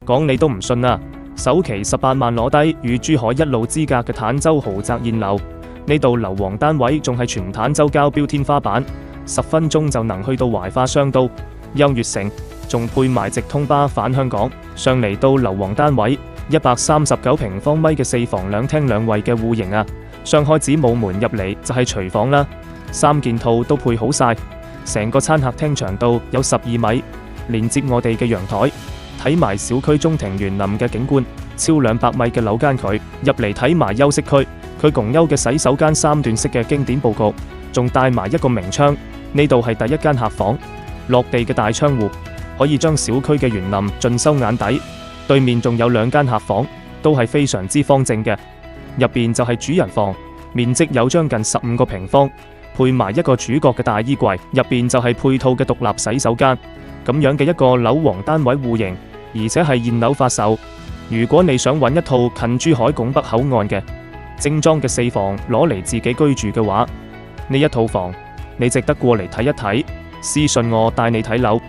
講你都唔信啊！首期18萬攞低，與珠海一路之隔嘅坦洲豪宅現樓，呢度樓王單位仲係全坦洲交標天花板，10分鐘就能去到懷化商都、優越城，仲配埋直通巴返香港。上嚟到樓王單位，139平方米嘅4房2廳2衛嘅戶型啊！上開子母門入嚟就係廚房啦，3件套都配好晒，成個餐客廳長度有12米，連接我哋嘅陽台。睇埋小區中庭園林嘅景觀，超200米嘅樓間距，入嚟睇埋休息區，佢共優嘅洗手間3段式嘅經典佈局，仲帶埋一個明窗。呢度係第一間客房，落地嘅大窗戶可以將小區嘅園林盡收眼底。對面仲有2間客房，都係非常之方正嘅。入邊就係主人房，面積有將近15個平方，配埋一個主角嘅大衣櫃，入邊就係配套嘅獨立洗手間。咁樣嘅一個樓王單位戶型，而且係現樓發售。如果你想揾一套近珠海拱北口岸嘅精裝嘅4房攞嚟自己居住嘅話，呢一套房你值得過嚟睇一睇。私信我帶你睇樓。